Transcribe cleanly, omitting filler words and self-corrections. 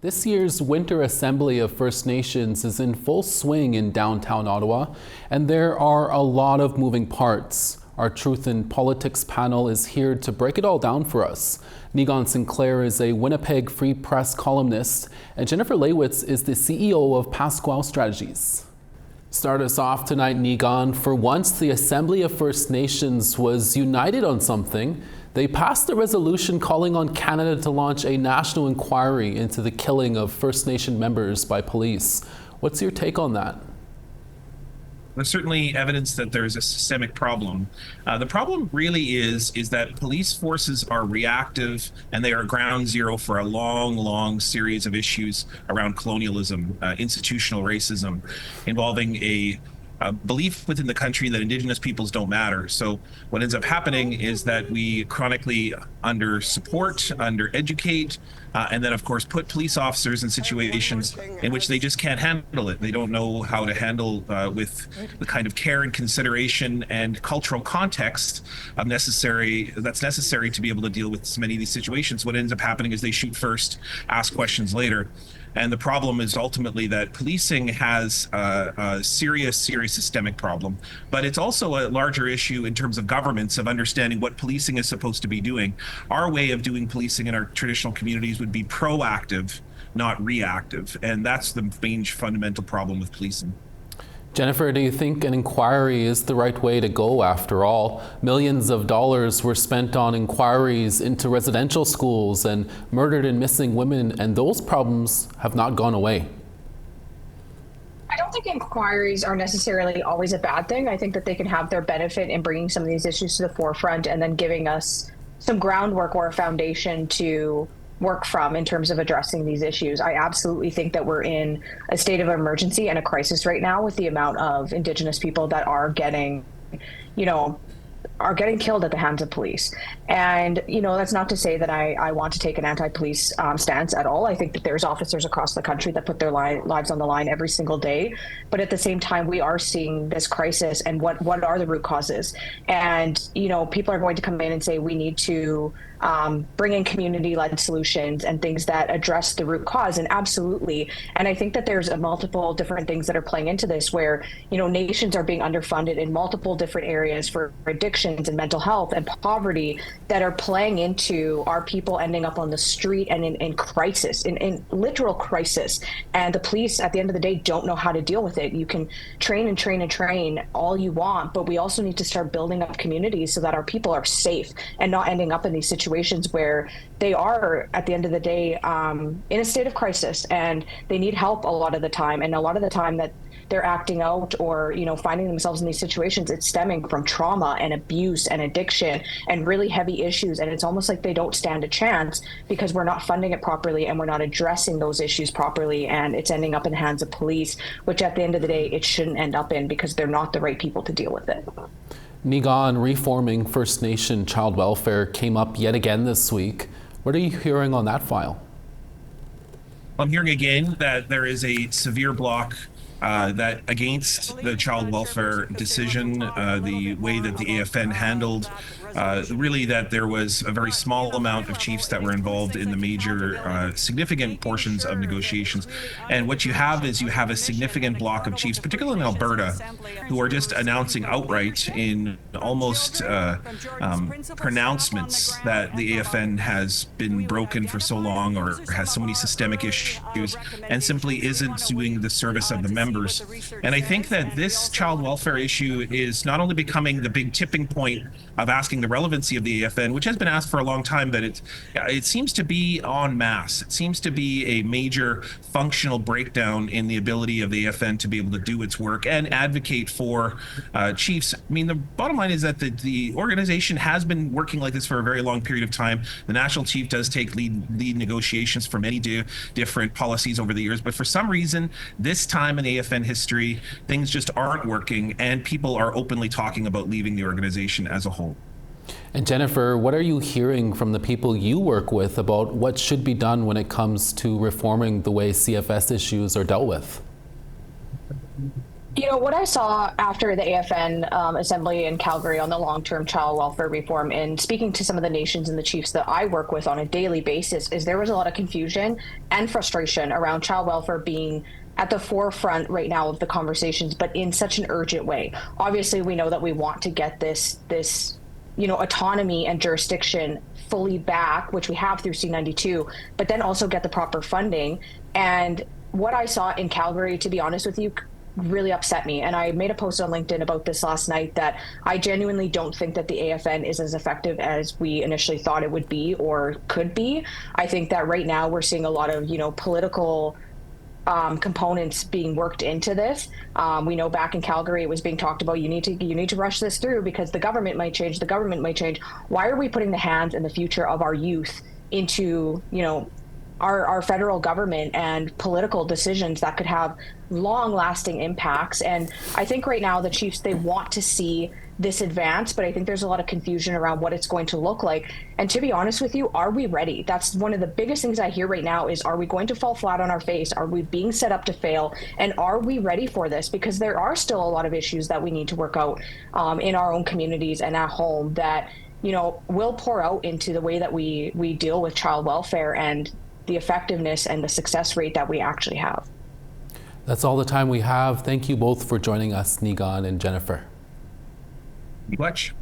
This year's Winter Assembly of First Nations is in full swing in downtown Ottawa, and there are a lot of moving parts. Our Truth in Politics panel is here to break it all down for us. Negon Sinclair is a Winnipeg Free Press columnist, and Jennifer Leywitz is the CEO of Pasquale Strategies. Start us off tonight, Negon. For once, the Assembly of First Nations was united on something. They passed a resolution calling on Canada to launch a national inquiry into the killing of First Nation members by police. What's your take on that? There's certainly evidence that there's a systemic problem. The problem really is that police forces are reactive and they are ground zero for a long series of issues around colonialism, institutional racism, involving a belief within the country that Indigenous peoples don't matter. So what ends up happening is that we chronically under support, under educate, and then of course put police officers in situations in which they just can't handle it. They don't know how to handle with the kind of care and consideration and cultural context that's necessary to be able to deal with so many of these situations. What ends up happening is they shoot first, ask questions later. And the problem is ultimately that policing has a serious systemic problem, but it's also a larger issue in terms of governments of understanding what policing is supposed to be doing. Our way of doing policing in our traditional communities would be proactive, not reactive. And that's the main fundamental problem with policing. Jennifer, do you think an inquiry is the right way to go after all? Millions of dollars were spent on inquiries into residential schools and murdered and missing women, and those problems have not gone away. I don't think inquiries are necessarily always a bad thing. I think that they can have their benefit in bringing some of these issues to the forefront and then giving us some groundwork or a foundation to work from in terms of addressing these issues. I absolutely think that we're in a state of emergency and a crisis right now with the amount of Indigenous people that are getting killed at the hands of police. And, that's not to say that I want to take an anti-police stance at all. I think that there's officers across the country that put their lives on the line every single day. But at the same time, we are seeing this crisis and what are the root causes? And, people are going to come in and say we need to bring in community-led solutions and things that address the root cause. And absolutely. And I think that there's multiple different things that are playing into this where, nations are being underfunded in multiple different areas for addictions and mental health and poverty that are playing into our people ending up on the street and in crisis, in literal crisis. And the police, at the end of the day, don't know how to deal with it. You can train and train and train all you want, but we also need to start building up communities so that our people are safe and not ending up in these situations where they are, at the end of the day, in a state of crisis and they need help a lot of the time. And a lot of the time that they're acting out or, finding themselves in these situations, it's stemming from trauma and abuse and addiction and really heavy issues. And it's almost like they don't stand a chance because we're not funding it properly and we're not addressing those issues properly. And it's ending up in the hands of police, which at the end of the day, it shouldn't end up in because they're not the right people to deal with it. Negon, reforming First Nation child welfare came up yet again this week. What are you hearing on that file? I'm hearing again that there is a severe block that against the child welfare decision, the way that the AFN handled, really that there was a very small amount of chiefs that were involved in the major significant portions of negotiations. And what you have is a significant block of chiefs, particularly in Alberta, who are just announcing outright in almost pronouncements that the AFN has been broken for so long or has so many systemic issues and simply isn't doing the service of the members. And I think that this child welfare issue is not only becoming the big tipping point of asking the relevancy of the AFN, which has been asked for a long time, but it seems to be en masse. It seems to be a major functional breakdown in the ability of the AFN to be able to do its work and advocate for chiefs. I mean, the bottom line is that the organization has been working like this for a very long period of time. The national chief does take lead negotiations for many different policies over the years, but for some reason, this time in AFN history, things just aren't working and people are openly talking about leaving the organization as a whole. And Jennifer, what are you hearing from the people you work with about what should be done when it comes to reforming the way CFS issues are dealt with? You know, what I saw after the AFN assembly in Calgary on the long-term child welfare reform, and speaking to some of the nations and the chiefs that I work with on a daily basis, is there was a lot of confusion and frustration around child welfare being at the forefront right now of the conversations, but in such an urgent way. Obviously, we know that we want to get this autonomy and jurisdiction fully back, which we have through C92, but then also get the proper funding. And what I saw in Calgary, to be honest with you, really upset me. And I made a post on LinkedIn about this last night, that I genuinely don't think that the AFN is as effective as we initially thought it would be or could be. I think that right now we're seeing a lot of, political components being worked into this. We know back in Calgary, it was being talked about. You need to rush this through because the government might change. The government might change. Why are we putting the hands and the future of our youth into, our federal government and political decisions that could have long-lasting impacts? And I think right now the Chiefs, they want to see this advance, but I think there's a lot of confusion around what it's going to look like. And to be honest with you, are we ready? That's one of the biggest things I hear right now is, are we going to fall flat on our face? Are we being set up to fail? And are we ready for this? Because there are still a lot of issues that we need to work out in our own communities and at home that, will pour out into the way that we deal with child welfare and the effectiveness and the success rate that we actually have. That's all the time we have. Thank you both for joining us, Nigan and Jennifer. Much.